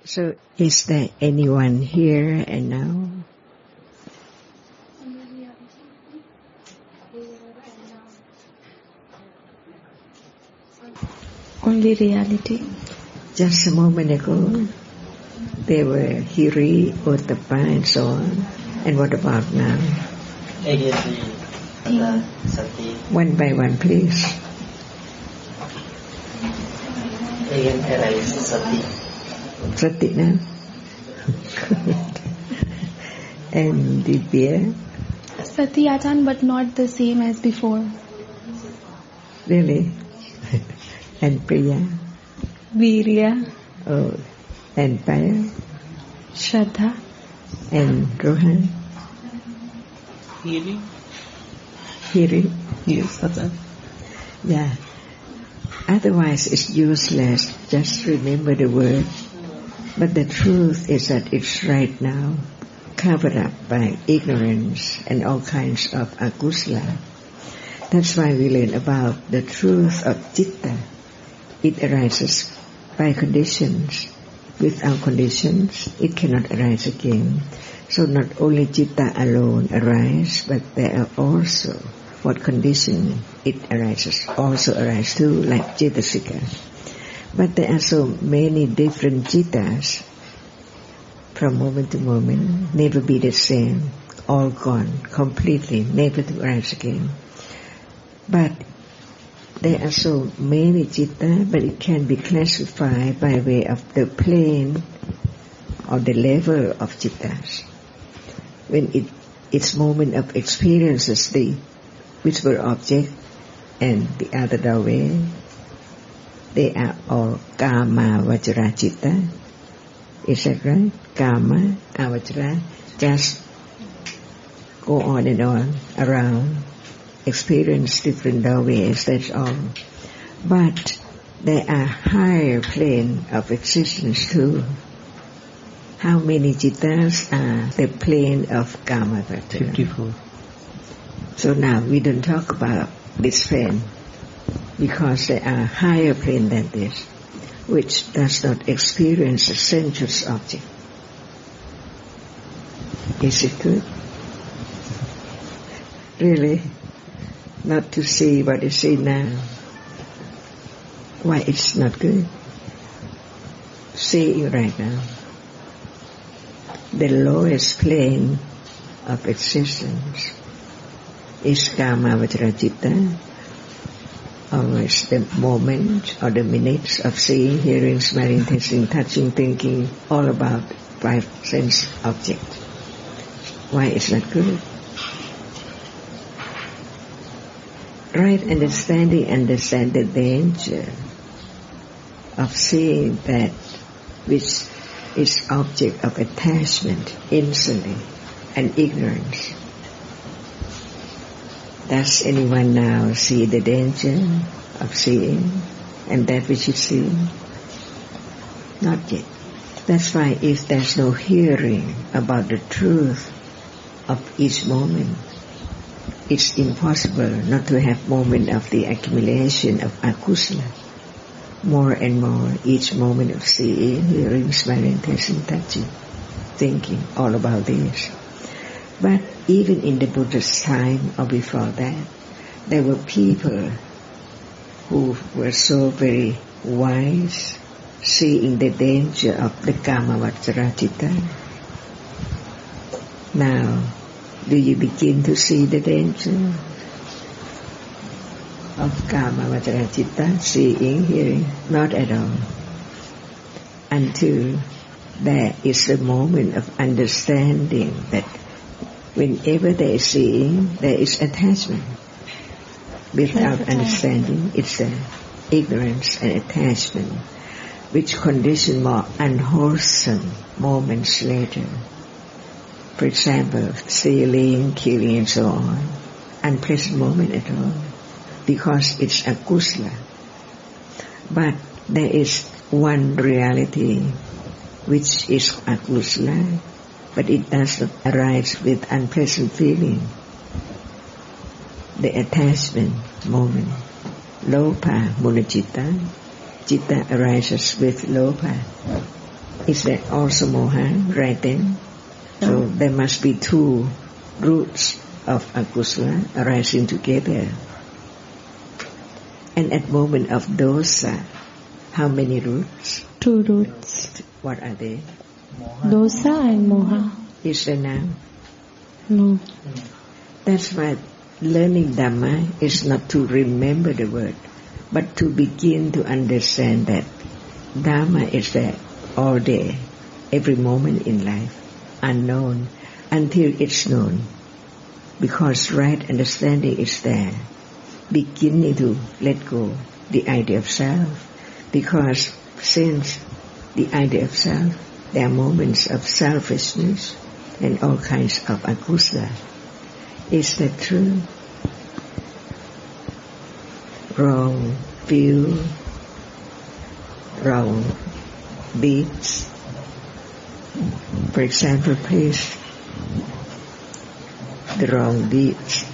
So, is there anyone here and now? Only reality. Just a moment ago, they were Hiri, Ottappa and so on. And what about now? One by one, please. Sati now. And Divya? Sati Ajahn, but not the same as before. Really? And Priya? Virya. Oh, and Paya? Shraddha. And Rohan? Hiri? Yes, that's it. Yeah. Otherwise it's useless. Just remember the word. But the truth is that it's right now covered up by ignorance and all kinds of akusala. That's why we learn about the truth of citta. It arises by conditions. Without conditions, it cannot arise again. So not only citta alone arises, but there are also what condition it arises, also arise too, like cittasika. But there are so many different cittas from moment to moment, never be the same, all gone, completely, never to arise again. But there are so many citta, but it can be classified by way of the plane or the level of cittas. When its moment of experiences, the which were object and the other way, they are all Kama-avacara citta. Is that right? Kama-avacara, just go on and on around, experience different ways, that's all. But there are higher plane of existence too. How many cittas are the plane of Kama-avacara? 54. So now we don't talk about this plane because there are higher plane than this, which does not experience a sensuous object. Is it good? Really? Not to see what is seen now. Why it's not good? Seeing right now. The lowest plane of existence is Kama-avacara citta, always the moment or the minutes of seeing, hearing, smelling, tasting, touching, thinking, all about five sense objects. Why is that good? Right understand the danger of seeing that which is object of attachment instantly and ignorance. Does anyone now see the danger of seeing and that which is seen? Not yet. That's why if there's no hearing about the truth of each moment, it's impossible not to have moment of the accumulation of akusala. More and more, each moment of seeing, hearing, smelling, tasting, touching, thinking, all about this. But even in the Buddha's time or before that, there were people who were so very wise, seeing the danger of the Kama-avacara citta. Now, do you begin to see the danger of Kama-avacara citta, seeing, hearing? Not at all. Until there is a moment of understanding that whenever there is seeing, there is attachment. Without understanding, it's ignorance and attachment, which condition more unwholesome moments later. For example, stealing, killing and so on. Unpleasant moment at all, because it's akusala. But there is one reality which is akusala, but it does not arise with unpleasant feeling. The attachment moment, lopa mula citta, citta arises with lopa. Is that also moha right then? So there must be two roots of akusala arising together. And at moment of dosa, how many roots? 2 roots. What are they? Dosa and moha. Is there now? No. That's why learning Dhamma is not to remember the word, but to begin to understand that Dhamma is there all day, every moment in life, unknown until it's known. Because right understanding is there, beginning to let go the idea of self. Because since the idea of self, there are moments of selfishness and all kinds of akusala. Is that true? Wrong view, wrong deeds. For example, please, the wrong deeds.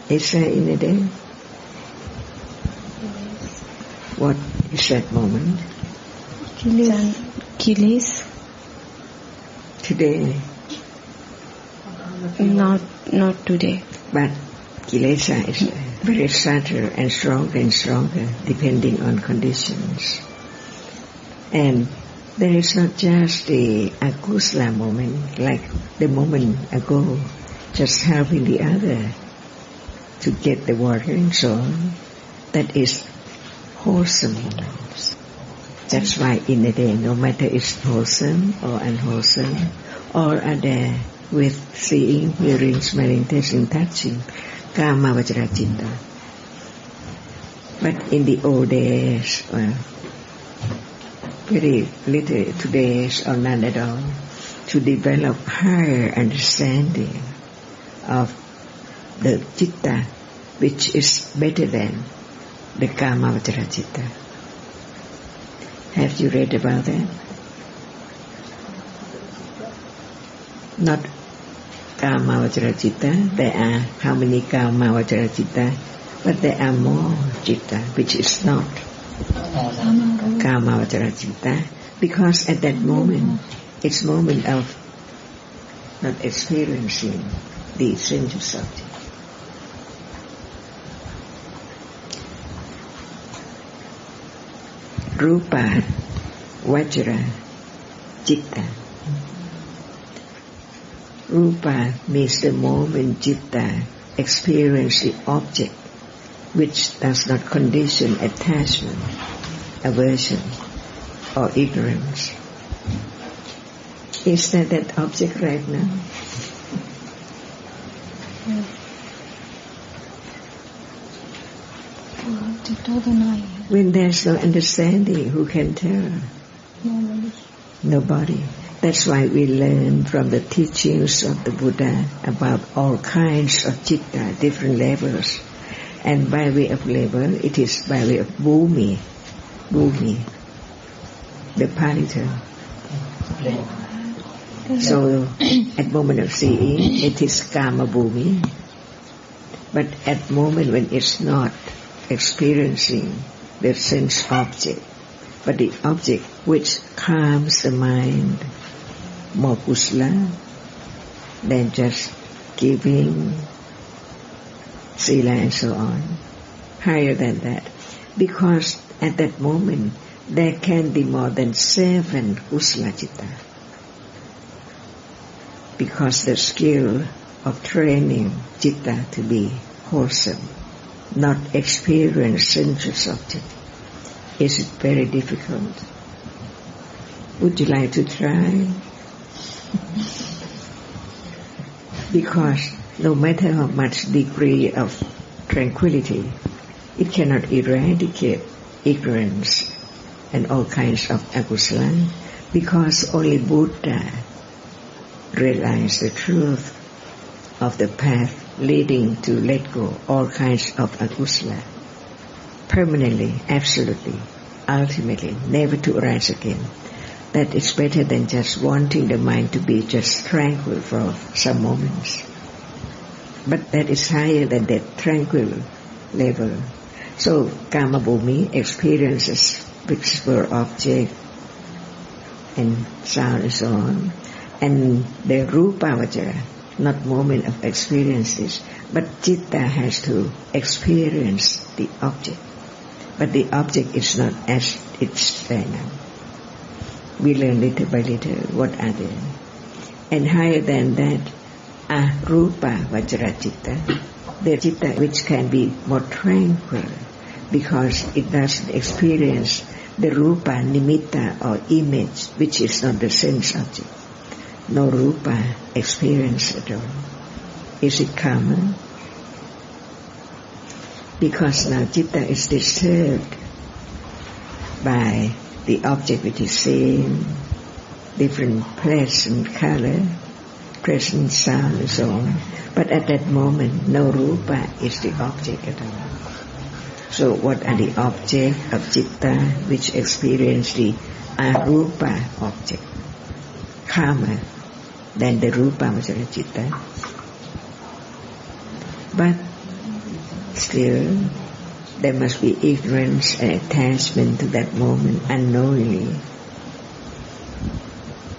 Is there in a day? What is that moment? Kiles. Today. Not today. But kilesa is very subtle and stronger depending on conditions. And there is not just the akusala moment, like the moment ago, just helping the other to get the water and so on. That is wholesome moments. That's why in a day, no matter it's wholesome or unwholesome, all are there with seeing, hearing, smelling, tasting, touching, Kama-avacara citta. But in the old days, well, very little today's or none at all, to develop higher understanding of the citta, which is better than the Kama-avacara citta. Have you read about that? Not Kama-avacara citta. There are how many Kama-avacara citta? But there are more citta, which is not Kama-avacara citta, because at that moment, it's moment of not experiencing the essential subject. Rupa, vajra, citta. Rupa means the moment citta experience the object which does not condition attachment, aversion or ignorance. Is that object right now? When there's no understanding, who can tell? Nobody. That's why we learn from the teachings of the Buddha about all kinds of citta, different levels. And by way of level, it is by way of bhumi, the Pali term. So, at moment of seeing, it is kama bhumi. But at moment when it's not experiencing the sense object, but the object which calms the mind, more kusala than just giving, sila and so on, higher than that. Because at that moment there can be more than 7 kusala citta. Because the skill of training citta to be wholesome, not experience sensual subject, is very difficult. Would you like to try? Because no matter how much degree of tranquility, it cannot eradicate ignorance and all kinds of akusala, because only Buddha realized the truth of the path leading to let go all kinds of akusala permanently, absolutely, ultimately, never to arise again. That is better than just wanting the mind to be just tranquil for some moments. But that is higher than that tranquil level. So Kama bhumi experiences visible object and sound and so on. And the rupa-avacara, not moment of experiences, but citta has to experience the object. But the object is not as it's there now. We learn little by little what are they. And higher than that, arupa-avachara citta, the citta which can be more tranquil because it doesn't experience the rupa, nimitta or image, which is not the sense object. No rupa experience at all. Is it common? Because now citta is disturbed by the object which is seen, different pleasant color, pleasant sound and so on. But at that moment, no rupa is the object at all. So what are the object of citta which experience the arupa object? Kama, then the rupa-avachara citta. But still, there must be ignorance and attachment to that moment unknowingly.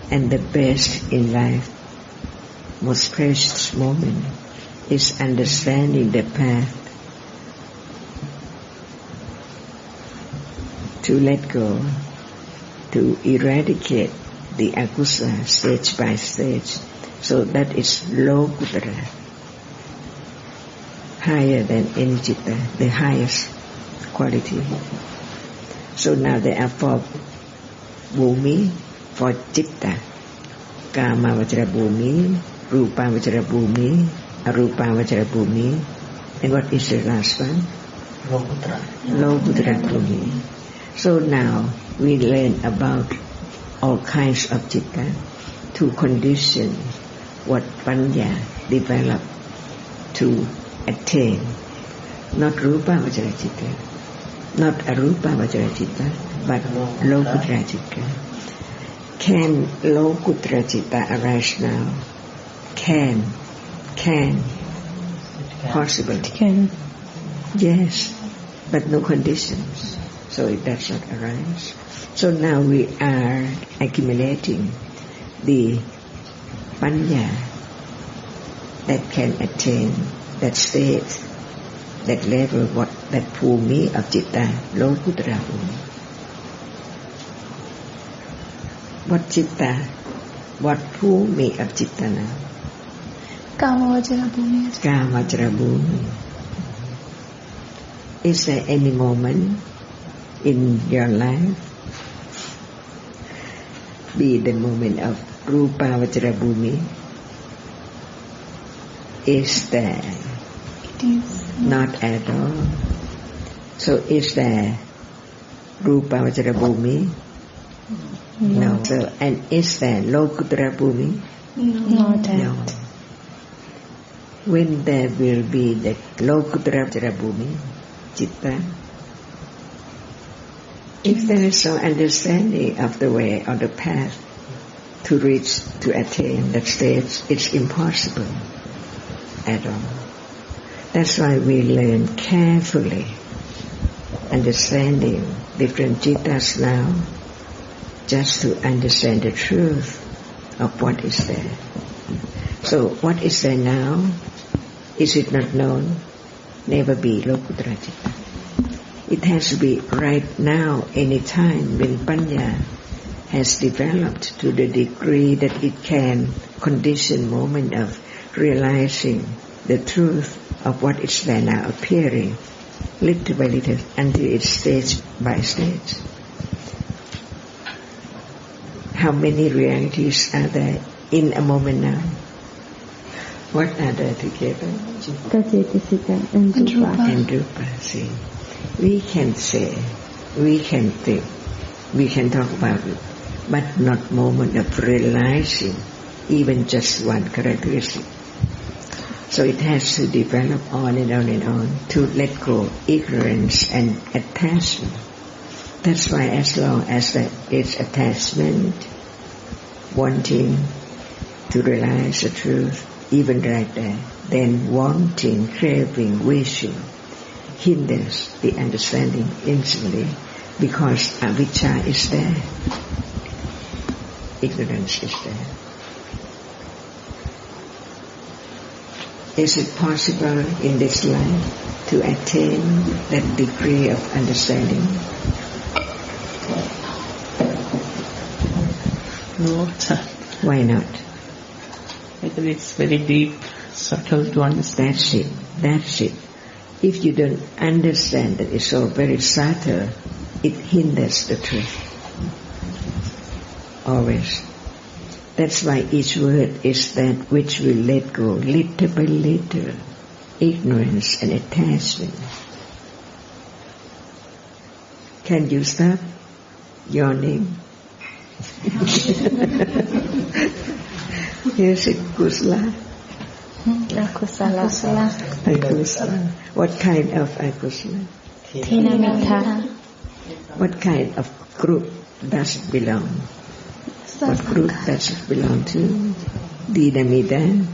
And the best in life, most precious moment, is understanding the path to let go, to eradicate the akusala stage by stage. So that is lokuttara, higher than any citta, the highest quality. So now there are 4 bhumi for citta: Kama-avacara bhumi, rupa-avachara bhumi, arupa-avachara bhumi, and what is the last one? Lokuttara bhumi. So now we learn about all kinds of citta to condition what panya develop to attain. Not rupa-avachara citta, not arupa-avachara citta, but lokuttara citta. Can lokuttara citta arise now? Can. Possible. Can. Yes, but no conditions. So it does not arise. So now we are accumulating the panya that can attain that state, that level, that bhumi of citta, lokuttara bhumi. What citta, what bhumi of citta now? Kama-avacara bhumi. Kama-avacara bhumi. Is there any moment in your life, be the moment of rupa-avachara bhumi? Is there? It is not at all. So is there rupa-avachara bhumi? No. So, and is there lokuttara bhumi? not that. No. When there will be the lokuttara bhumi, citta, if there is no understanding of the way or the path to reach, to attain that stage, it's impossible at all. That's why we learn carefully, understanding different cittas now, just to understand the truth of what is there. So what is there now? Is it not known? Never be lokuttara citta. It has to be right now, any time when panya has developed to the degree that it can condition moment of realizing the truth of what is there now appearing, little by little, until it's stage by stage. How many realities are there in a moment now? What are there together? Citta and rupa. And rupa, see. We can say, we can think, we can talk about it, but not moment of realizing even just one characteristic. So it has to develop on and on and on to let go ignorance and attachment. That's why as long as there is attachment, wanting to realize the truth, even right there, then wanting, craving, wishing hinders the understanding instantly. because avijja is there. Ignorance is there. Is it possible in this life to attain that degree of understanding? No. Why not? Because it's very deep, subtle to understand. That's it. If you don't understand that it's all very subtle, it hinders the truth. Always. That's why each word is that which will let go little by little, ignorance and attachment. Can you stop yawning? Here's it, kusala. Akusala. What kind of akusala? Tinamita. What kind of group does it belong? What group does it belong to? Dinamita.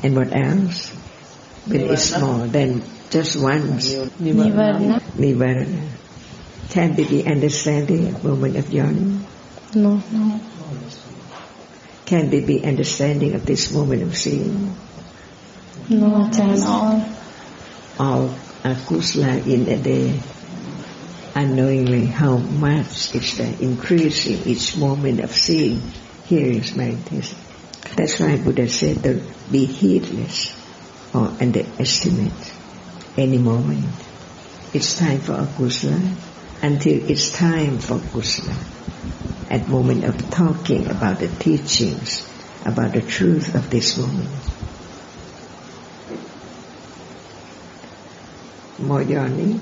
And what else? When it's small, then just once. Nivarana. Can they be understanding at moment of yawning? No. Can they be understanding of this moment of seeing? No, at all akusala in a day, unknowingly how much is there increasing each moment of seeing, hearing, meditation. That's why Buddha said, don't be heedless or underestimate any moment. It's time for akusala until it's time for kusala. At moment of talking about the teachings, about the truth of this moment. More yawning?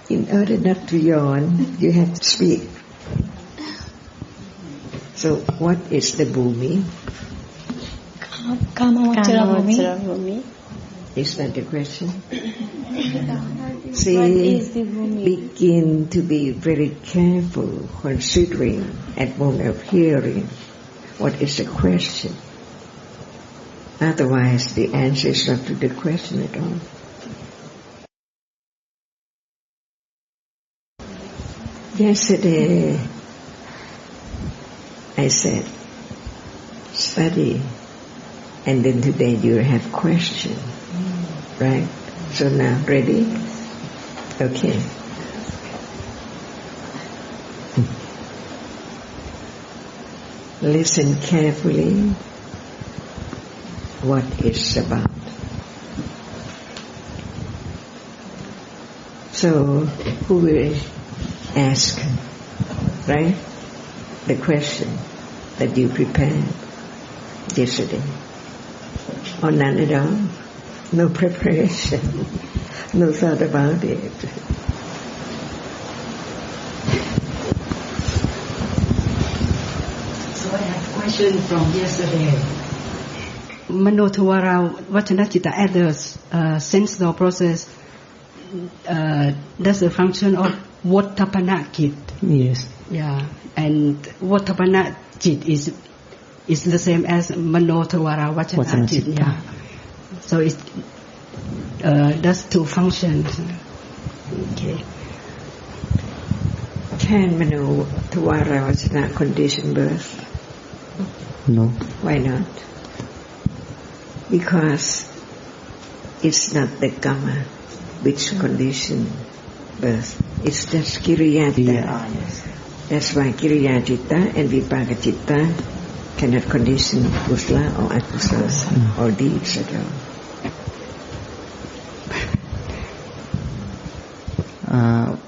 In order not to yawn, you have to speak. So what is the bhumi? Kama-avacara bhumi. Is that the question? See, what is the bhumi? Begin to be very careful considering at moment of hearing what is the question. Otherwise the answer is not to the question at all. Yesterday I said study, and then today you have question, right? So now ready? Okay. Listen carefully what it's about. So who will ask, right? The question that you prepared yesterday. Or none at all? No preparation? No thought about it? So I have a question from yesterday. Manotvara Vachana Citta at the sense law process, that's the function of Vattapana Kit. Yes. Yeah, and Vattapana Cit is the same as Manotvara Vachana Cit. Yeah. So it's that's two functions. Okay. Can Manotvara Vachana condition birth? No. Why not? Because it's not the Kama which condition birth. It's just Kiriya Citta. Yes. That's why Kiriya Citta and Vipaka Citta cannot condition kusala or akusala or deeds at all.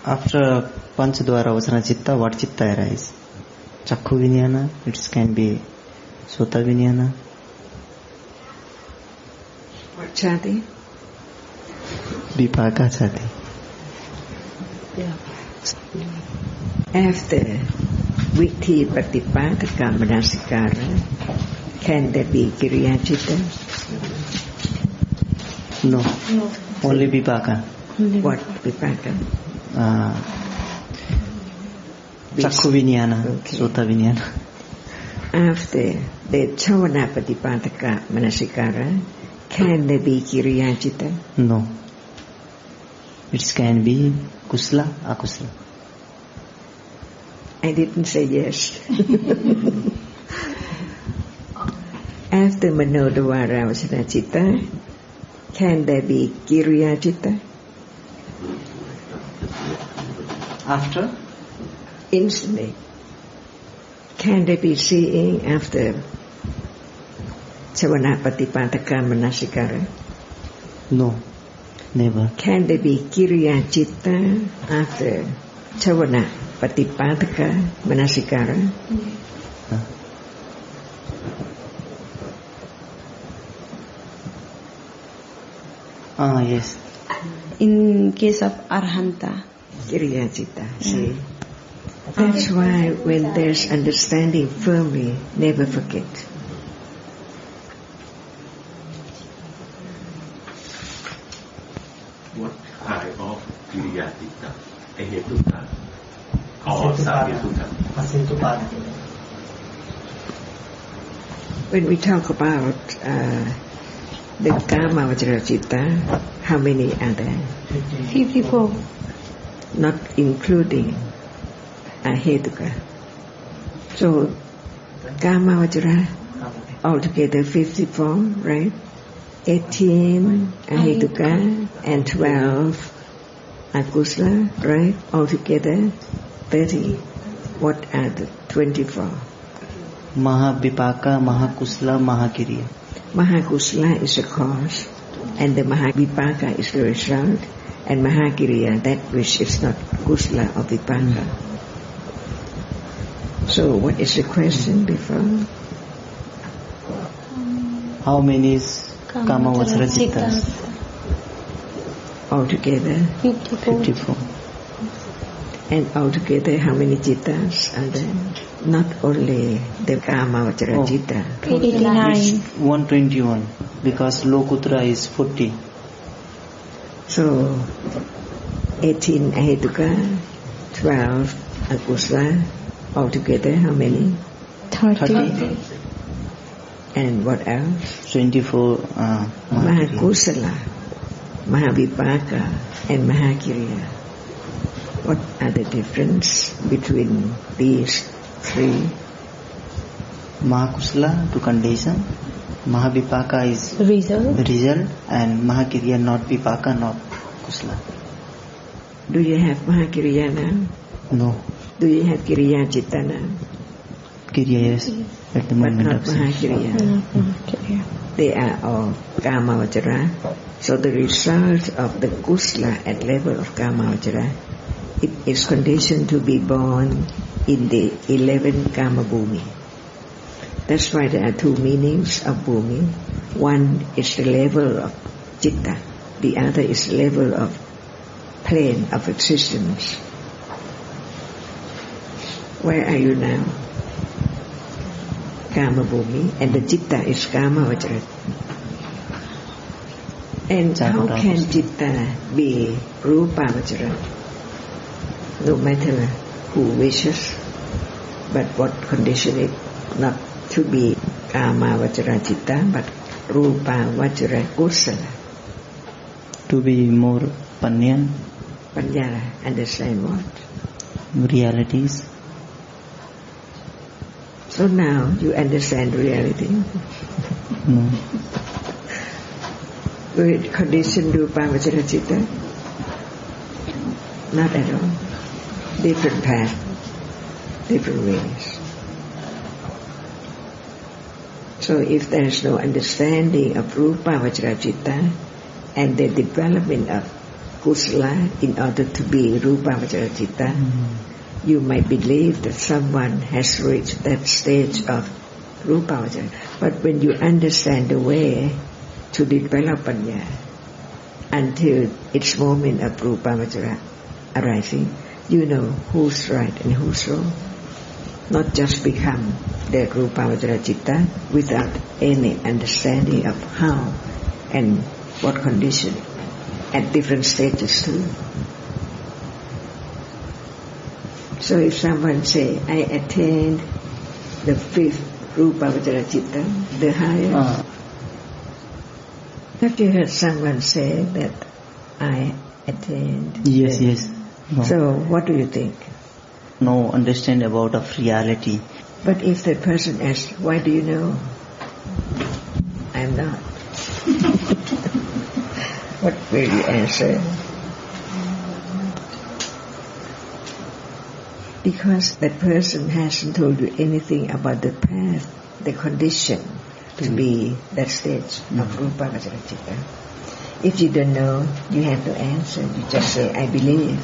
After Panchadwara Vachana Citta, what Citta arises? Chakku Vijnana, it can be Sota Vijnana. What chati? Vipaka Chati. Yeah. After Vithi Patipataka Manasikara, can there be Kiriya Citta? No. Only Vipaka. What Vipaka? Chakku Vijnana, Okay. Sota Vijnana. after the Chavana Patipataka Manasikara, can there be Kiriya Citta? No. It can be kusala, akusala. I didn't say yes. After Manodavara Vasana Citta, can there be Kiriya Citta? After? Instantly. Can there be seeing after Chavana Patipataka Manasikara? No, never. Can there be Kiriya Citta after Chavana Patipataka Manasikara? Yes. In case of Arhanta. Kiriya Citta, see. That's why when there's understanding firmly, never forget. What kind of Kiriya Citta? Ahetuka or Sahetuka? When we talk about the Kama-avacara Citta, how many are there? 54. Not including Ahetuka. So Kama-avacara altogether 54, right? 18 Ahetuka and 12 akusala, right? Altogether 30. What are the 24? Mahavipaka, Mahakusala, Mahakiriya. Mahakusala is the cause, and the Mahavipaka is the result, and Mahakiriya, that which is not kusala or vipaka. So what is the question before? How many is Kama-avacara Cittas? Altogether 54. And altogether how many Cittas are there? Not only the Kama-avacara Citta. 89. 121 because lokuttara is 40. So 18 Ahetuka, 12 akusala, altogether how many? 30. And what else? 24 Mahakusala, Mahavipaka and Mahakiriya. What are the difference between these three? Mahakusala to condition, Mahavipaka is Result. the result, and Mahakiriya not Vipaka, not Kusala. Do you have Mahakiriya now? No. Do you have Kiriya Citta now? Kiriya, yes. At the But moment not of sense. Mahakiriya. They are all Kama-avacara. So the result of the kusala at level of Kama-avacara, it is conditioned to be born in the 11 Kama bhumi. That's why there are two meanings of bhumi. One is the level of citta, the other is the level of plane of existence. Where are you now? Kama bhumi, and the citta is Kama-avacara. And how can citta be rupa-avacara? No matter who wishes, but what condition it not to be Kama-avacara citta, but rupa-avacara kusala. To be more panya, Panya, understand what? realities. So now you understand reality. No. With condition rupa-avacara citta? Not at all. Different path, different ways. So if there is no understanding of rupa-avacara citta and the development of kusala in order to be rupa-avacara citta, you might believe that someone has reached that stage of rupa-avacara. But when you understand the way to develop panya until its moment of rupa-avacara arising, you know who's right and who's wrong. Not just become the rupa-avacara citta without any understanding of how and what condition at different stages too. So if someone say, I attained the 5th rupa-avachara citta, the higher. Have you heard someone say that I attained? Yes. No. So what do you think? No understand about of reality. But if the person asks, why do you know? I'm not. What will you answer? Because that person hasn't told you anything about the path, the condition to be that stage of rupa-avachara citta. If you don't know, you have to answer. You just say, I believe.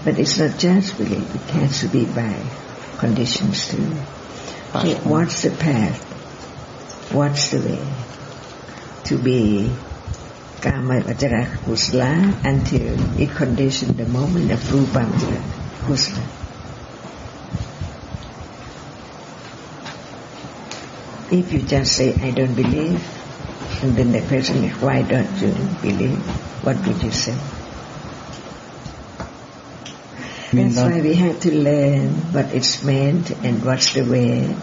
But it's not just belief. It has to be by conditions too. So what's the path? What's the way to be Kama-avacara kusala until it conditioned the moment of rupa-avachara kusala? If you just say, I don't believe, and then the person is, why don't you believe? What would you say? That's why we have to learn what it's meant and what's the way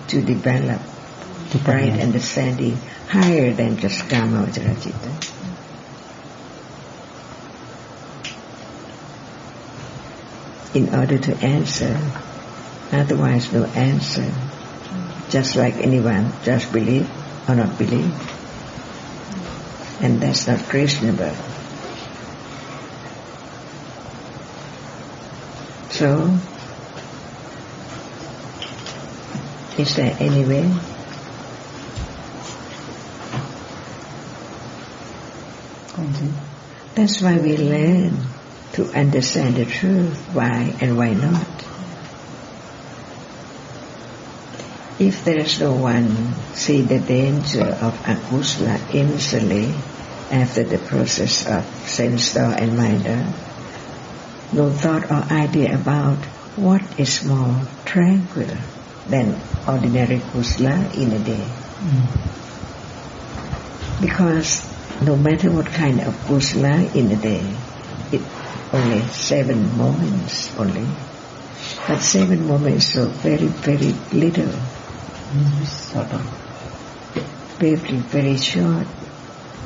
to develop right understanding higher than just Kama-avacara citta. In order to answer, otherwise no answer. Just like anyone, just believe or not believe. And that's not reasonable. So, is there any way? That's why we learn to understand the truth, why and why not. If there is no one see the danger of akusala instantly after the process of sense thought and mind, no thought or idea about what is more tranquil than ordinary kusala in a day. Because no matter what kind of kusala in a day, it only 7 moments only. But 7 moments so very, very little. Very, very short.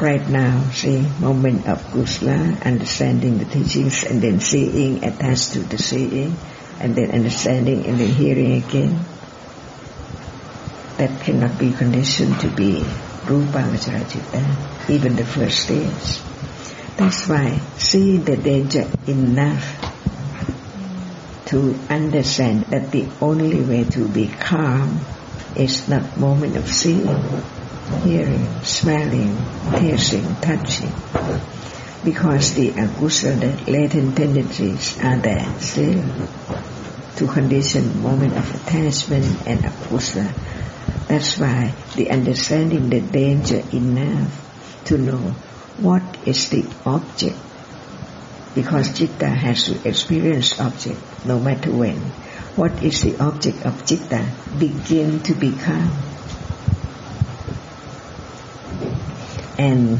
Right now, see, moment of kusala, understanding the teachings, and then seeing, attached to the seeing, and then understanding, and then hearing again. That cannot be conditioned to be rupa-avachara citta, even the first stage. That's why seeing the danger enough to understand that the only way to be calm is not moment of seeing, hearing, smelling, tasting, touching. Because the akusala, the latent tendencies are there still to condition moment of attachment and akusala. That's why the understanding the danger enough to know what is the object. Because citta has to experience object no matter when. What is the object of citta? Begin to become. And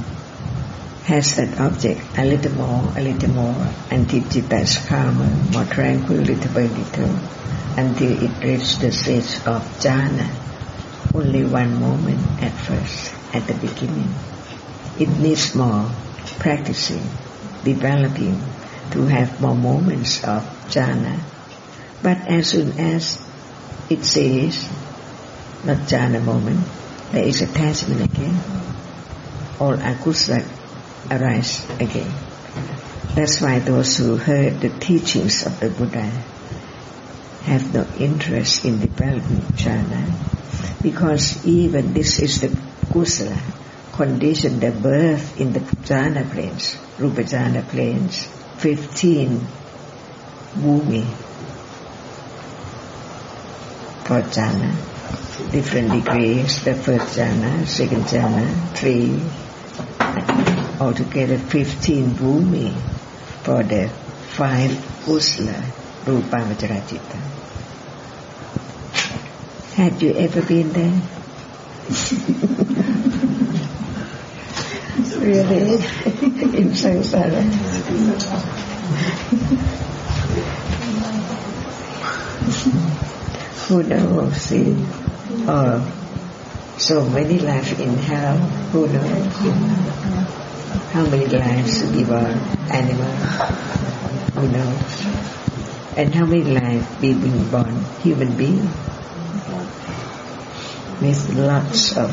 has that object a little more, until citta is calmer, more tranquil, little by little, until it reaches the stage of jhana. Only 1 moment at first, at the beginning. It needs more practicing, developing, to have more moments of jhana. But as soon as it says, not jhana moment, there is attachment again. All akusala arise again. That's why those who heard the teachings of the Buddha have no interest in developing jhana, because even this is the kusala, condition the birth in the jhana planes, rupa jhana planes, 15 bhumi for jhana, different degrees, the first jhana, second jhana, 3, altogether 15 bhumi for the 5 kusala, rupa-avachara citta. Had you ever been there? Really? In samsara? Who knows? See? or so many lives in hell, who knows? How many lives to be born animal, who knows? And how many lives being born human being with lots of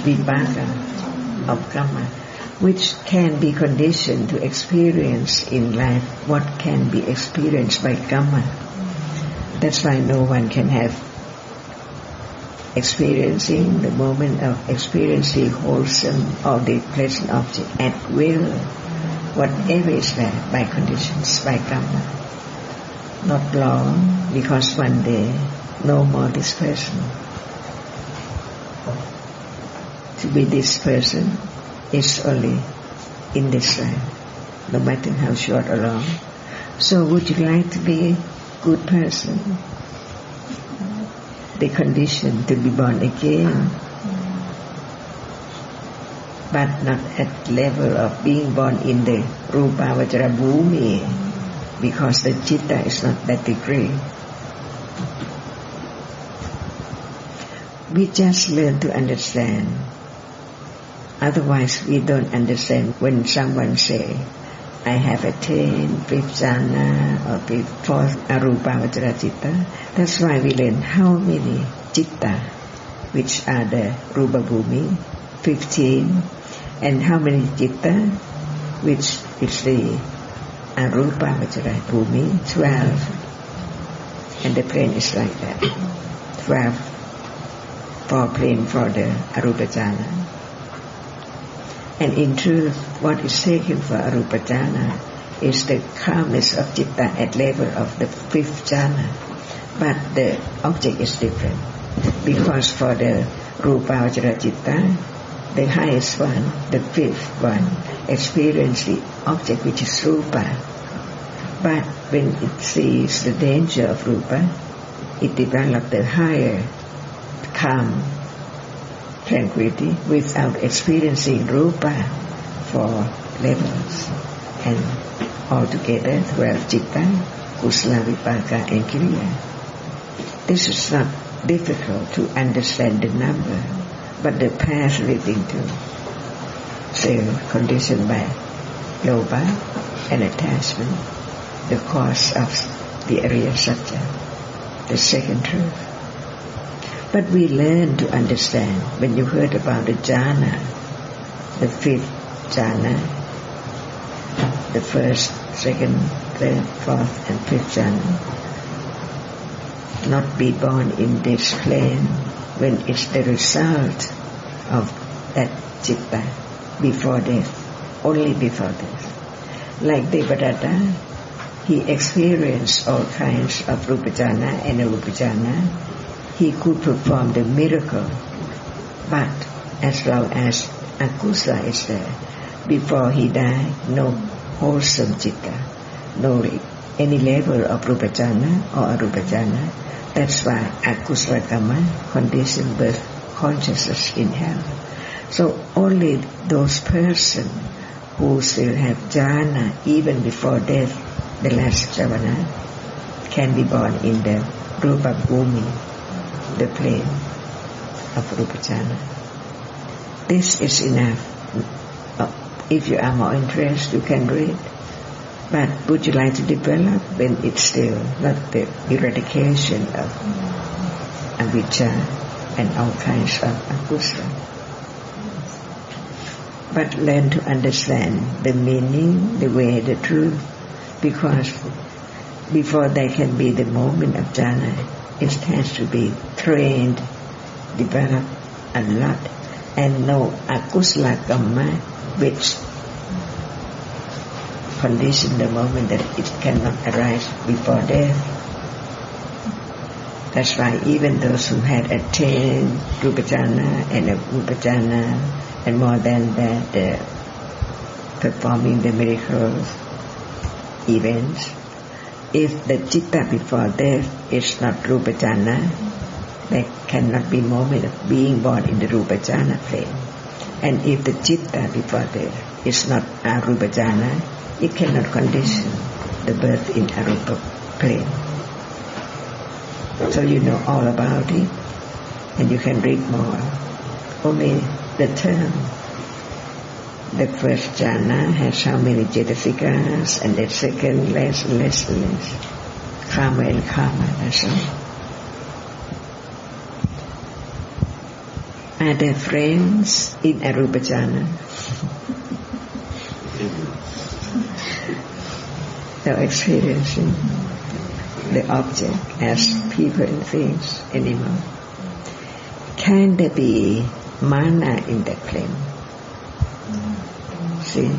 vipaka, of karma, which can be conditioned to experience in life what can be experienced by karma. That's why no one can have experiencing the moment of experiencing wholesome or the pleasant object at will, whatever is there, by conditions, by karma. Not long, because one day no more this person. To be this person is only in this life, no matter how short or long. So would you like to be a good person? The condition to be born again, but not at level of being born in the rupa-avacara bhumi, because the citta is not that degree. We just learn to understand. Otherwise we don't understand when someone say, I have attained fifth jhana or fourth arupa-avacara citta. That's why we learn how many citta, which are the rupa bhumi, 15, and how many citta, which is the arupa-avacara bhumi, 12. And the plane is like that, 12 for plane for the arupa jhana. And in truth, what is taken for arupa jhana is the calmness of citta at level of the fifth jhana. But the object is different. Because for the rupa-avacara citta, the highest one, the fifth one, experience the object which is rupa. But when it sees the danger of rupa, it develops the higher calm, tranquility without experiencing rupa for levels, and altogether 12 citta, kusala, vipaka and kriya. This is not difficult to understand the number, but the path leading to self conditioned by lobha and attachment, the cause of the area satya, the second truth. But we learn to understand. When you heard about the jhana, the fifth jhana, the first, second, third, fourth and fifth jhana, not be born in this plane when it's the result of that citta before death, only before death. Like Devadatta, he experienced all kinds of rupa jhana and arupa jhana. He could perform the miracle, but as long as akusala is there, before he died, no wholesome citta, no any level of rupa jhana or arupa jhana. That's why akusala karma condition birth consciousness in hell. So only those persons who still have jhana even before death, the last javana, can be born in the rupa bhumi, the plane of rupa jhana. This is enough. If you are more interested, you can read. But would you like to develop when it's still not the eradication of avijja and all kinds of akusala? But learn to understand the meaning, the way, the truth, because before there can be the moment of jhana, it has to be trained, developed a lot, and no akusala karma which condition the moment that it cannot arise before death. That's why even those who had attained rupa jhana and arupa jhana and more than that, performing the miracles events, if the citta before death is not rupa jhana, there cannot be moment of being born in the rupa jhana plane. And if the citta before death is not arupa jhana, it cannot condition the birth in arupa plane. So you know all about it. and you can read more. Only the term, the first jhana has how many cetasikas, and the second less and less and less. Kama and Kama, that's all. Are there friends in arupa jhana? No experiencing the object as people and things anymore. Can there be mana in that plane? See?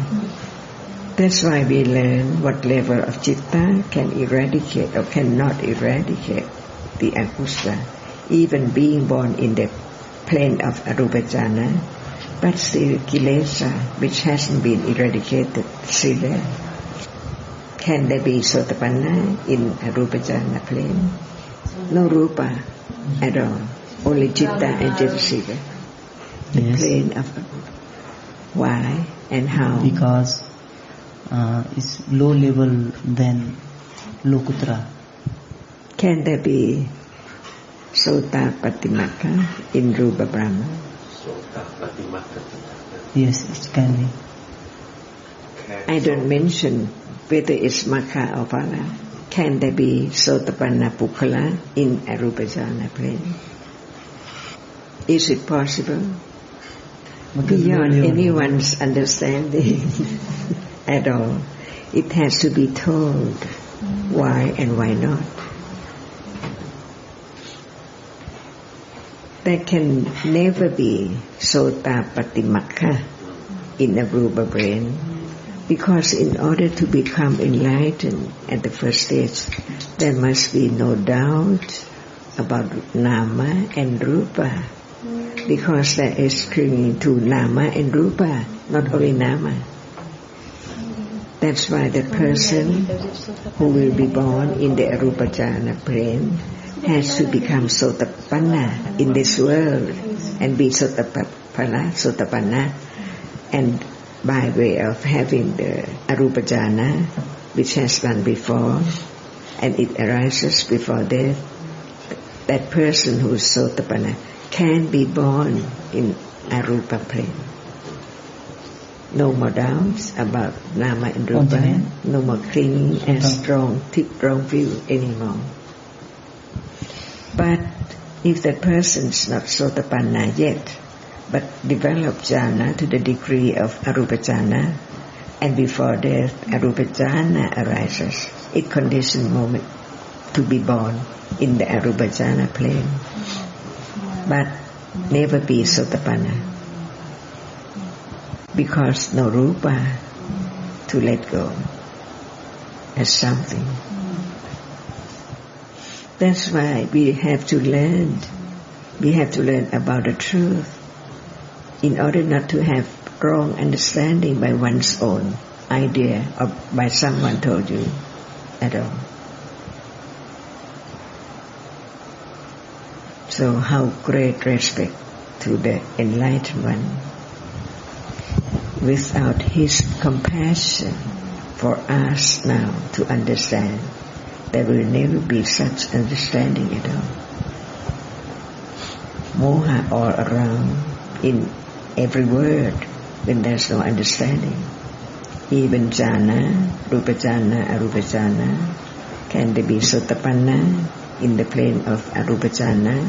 That's why we learn what level of citta can eradicate or cannot eradicate the akusa, even being born in the plane of arupa jhana, but still kilesa, which hasn't been eradicated, still there. Can there be sotapanna in arupa jhana plane? No rupa at all, only citta and cetasika. The plane of why and how? Because it's low level than lokuttara. Can there be sotapatimaka in rupa brahma? Yes, it can be. I don't mention whether it's makha or phala. Can there be sotapanna pukkala in arupa jhana plane? Is it possible? Beyond anyone's understanding at all. It has to be told why and why not. There can never be sotapatimaka in a rupa brain, because in order to become enlightened at the first stage, there must be no doubt about nama and rupa, because there is clinging to nama and rupa, not only nama. That's why the person who will be born in the arupa jhana plane has to become sotapanna in this world and be sotapanna, and by way of having the arupa jhana, which has done before, and it arises before death, that person who is sotapanna can be born in arupa plane. No more doubts about nama and rupa, no more clinging and strong view anymore. But if that person is not sotapanna yet, but develop jhana to the degree of arupa jhana, and before death arupa jhana arises, it conditions moment to be born in the arupa jhana plane, but never be sotapanna, because no rupa to let go as something. That's why we have to learn. We have to learn about the truth in order not to have wrong understanding by one's own idea or by someone told you at all. So how great respect to the enlightened one. Without his compassion for us now to understand, there will never be such understanding at all. Moha all around in every word when there's no understanding. Even jhana, rupa jhana, arupa jhana, can there be sotapanna in the plane of arupa jhana?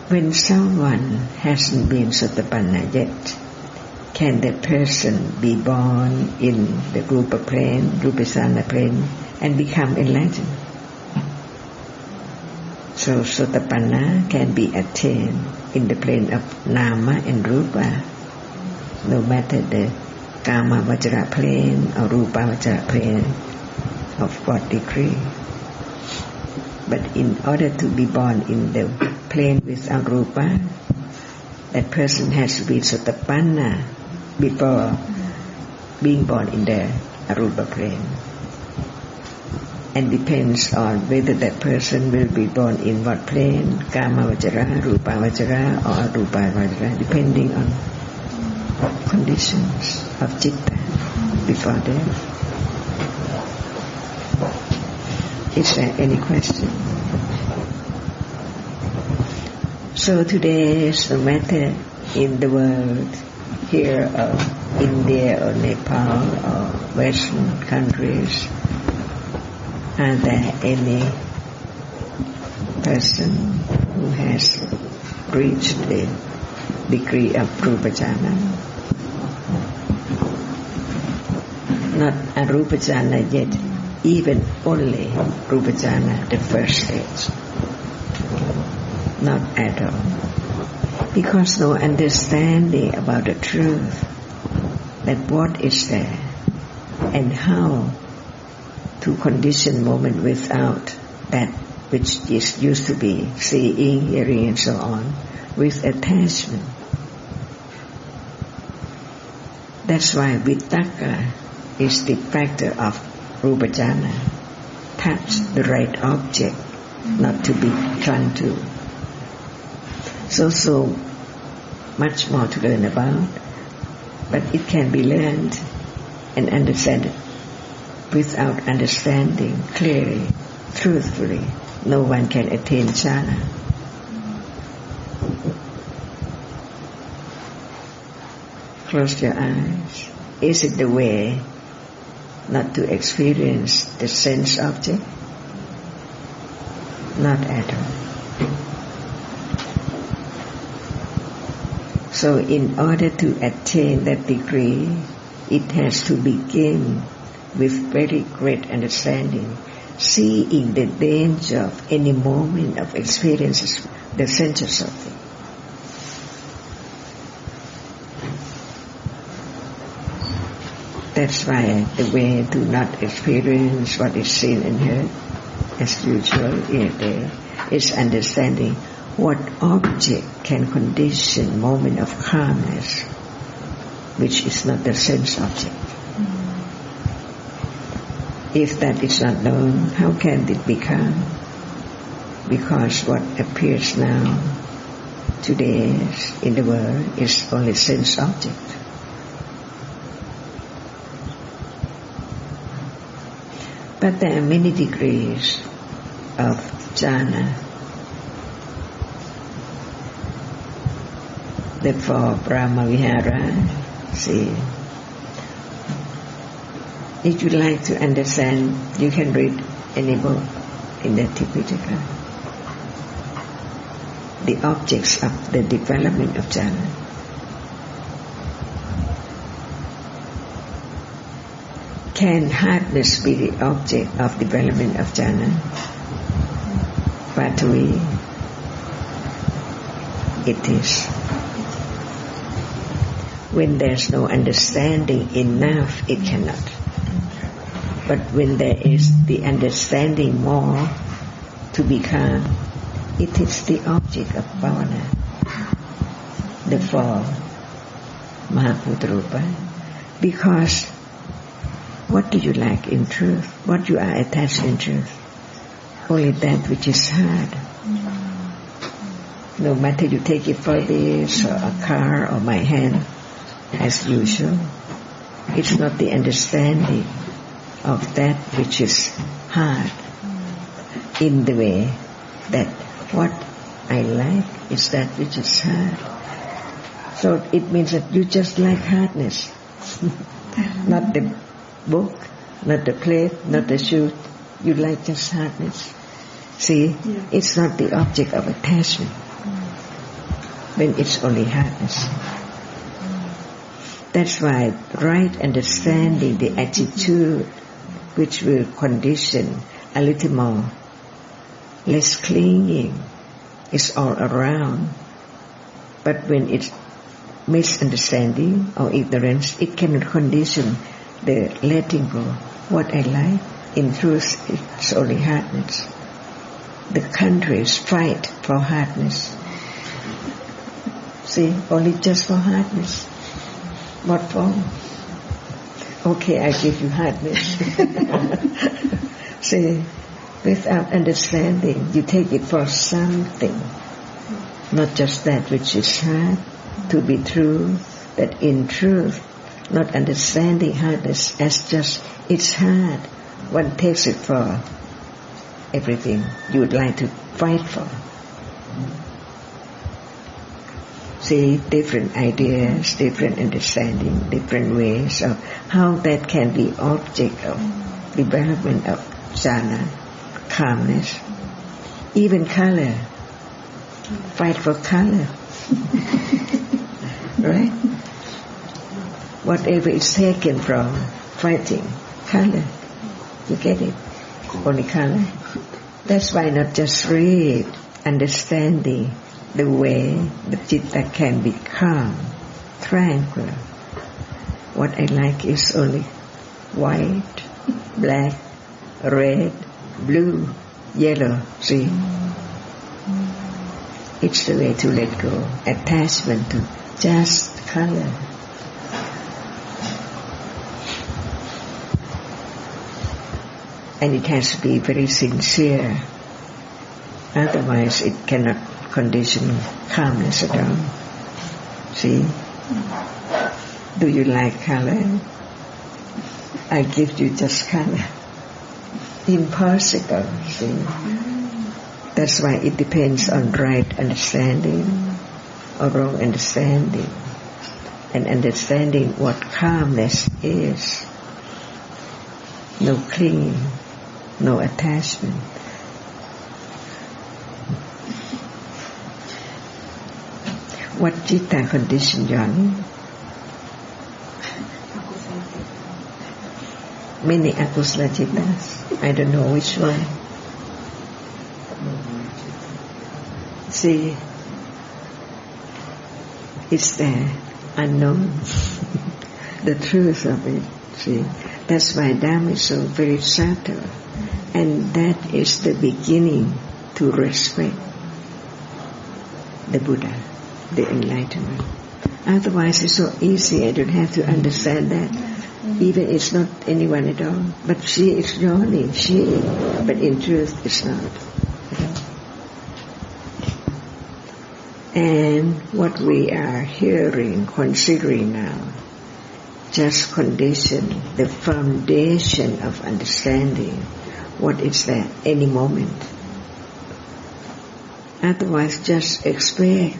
When someone hasn't been sotapanna yet, can that person be born in the rupa plane, rupa jhana plane, and become enlightened? So sotapanna can be attained in the plane of nama and rupa, no matter the Kama-avacara plane or rupa-avacara plane of what degree. But in order to be born in the plane without rupa, that person has to be sotapanna before being born in the arupa plane. And depends on whether that person will be born in what plane, Kama-avacara, rupa-avacara or arupa-avacara, depending on conditions of citta before death. Is there any question? So today, no matter in the world, here or India or Nepal or Western countries, are there any person who has reached the degree of rupajana? Not arupajana yet, even only rupajana, the first stage. Not at all. Because no understanding about the truth, that what is there and how to condition moment without that which is used to be seeing, hearing and so on, with attachment. That's why vitakka is the factor of rupajana. Touch the right object, not to be clung to. So much more to learn about, but it can be learned and understood. Without understanding clearly, truthfully, no one can attain jhana. Close your eyes. Is it the way not to experience the sense object? Not at all. So in order to attain that degree, it has to begin with very great understanding, seeing the danger of any moment of experiences, the senses of it. That's why the way to not experience what is seen and heard, as usual in a day, is understanding what object can condition moment of calmness, which is not the sense object. If that is not known, how can it become? Because what appears now, today, in the world, is only sense object. But there are many degrees of jhana. Therefore, Brahma-vihara, see, if you like to understand, you can read any book in the Tipitaka. The objects of the development of jhana. Can hardness be the object of development of jhana? Vatui, it is. When there's no understanding enough, it cannot. But when there is the understanding more to become, it is the object of bhavana. Therefore, Mahaputra, because what do you lack in truth? What you are attached in truth? Only that which is hard. No matter you take it for this or a car or my hand, as usual, it's not the understanding of that which is hard in the way that what I like is that which is hard. So it means that you just like hardness. Not the book, not the plate, not the shoe. You like just hardness. See, it's not the object of attachment when it's only hardness. That's why right understanding the attitude which will condition a little more, less clinging, is all around. But when it's misunderstanding or ignorance, it cannot condition the letting go. What I like, in truth, it's only hardness. The countries fight for hardness. See, only just for hardness. What for? Okay, I give you hardness. See, without understanding, you take it for something, not just that which is hard, to be true, that in truth, not understanding hardness as just it's hard. One takes it for everything you would like to fight for. See, different ideas, different understanding, different ways of how that can be object of development of jhana, calmness, even color. Fight for color. Right? Whatever is taken from fighting, color. You get it? Only color. That's why not just read, understanding the way the citta can be calm, tranquil. What I like is only white, black, red, blue, yellow. See? It's the way to let go. Attachment to just color. And it has to be very sincere. Otherwise it cannot condition calmness at all. See? Do you like color? I give you just color. Impossible, see? That's why it depends on right understanding or wrong understanding. And understanding what calmness is. No clinging, no attachment. What citta condition, Johnny? Many akusala cittas. I don't know which one. See, it's there, unknown. The truth of it, see. That's why Dhamma is so very subtle. And that is the beginning to respect the Buddha, the enlightenment. Otherwise it's so easy, I don't have to understand that. Even it's not anyone at all. But she is yawning, but in truth it's not. And what we are hearing, considering now, just condition the foundation of understanding what is there any moment. Otherwise just expect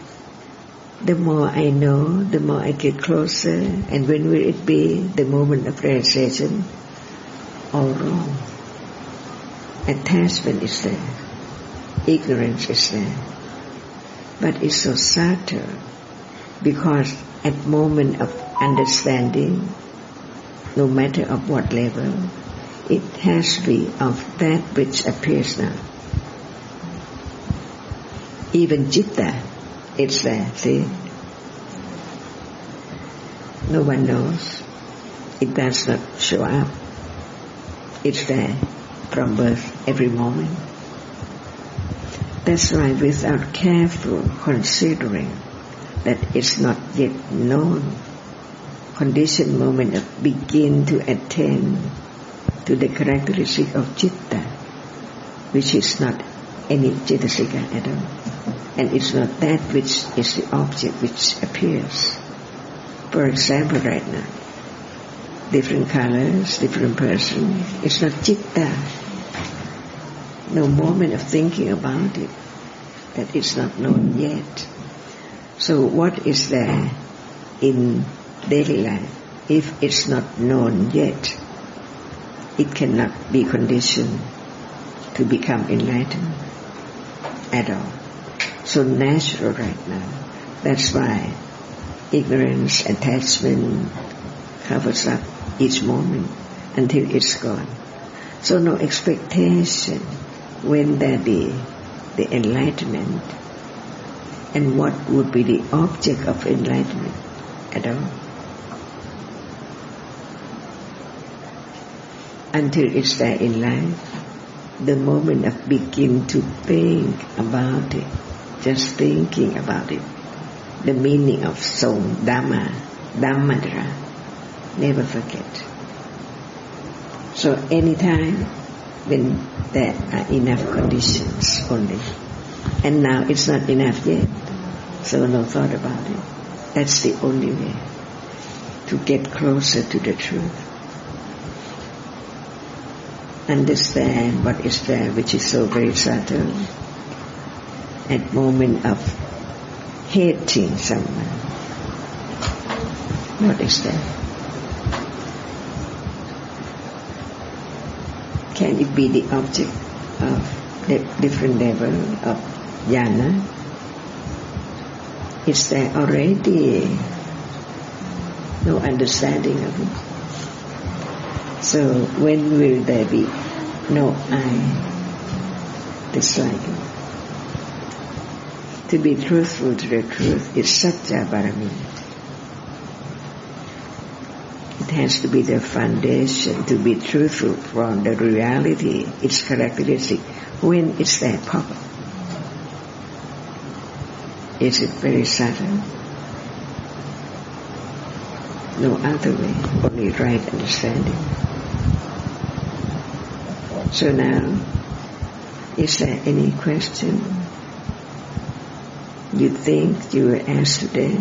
the more I know, the more I get closer, and when will it be the moment of realization? All wrong. Attachment is there. Ignorance is there. But it's so subtle because at moment of understanding, no matter of what level, it has to be of that which appears now. Even citta, it's there, see? No one knows. It does not show up. It's there from birth every moment. That's why without careful considering that it's not yet known, conditioned moment of begin to attend to the characteristic of citta, which is not any cittasika at all. And it's not that which is the object which appears. For example, right now, different colors, different person, it's not citta. No moment of thinking about it, that it's not known yet. So what is there in daily life? If it's not known yet, it cannot be conditioned to become enlightened at all. So natural right now. That's why ignorance, attachment covers up each moment until it's gone. So no expectation when there be the enlightenment, and what would be the object of enlightenment at all. Until it's there in life, the moment of begin to think about it, just thinking about it, the meaning of soul, Dhamma, Dhammadra, never forget. So anytime when there are enough conditions only, and now it's not enough yet, so no thought about it. That's the only way to get closer to the truth. Understand what is there, which is so very subtle. At moment of hating someone. What is that? Can it be the object of the different level of jhana? Is there already no understanding of it? So when will there be no I disliking? To be truthful to the truth is Satya Barami. It has to be the foundation to be truthful from the reality, its characteristic. When is that pop? Is it very subtle? No other way, only right understanding. So now, is there any question you think you were asked today?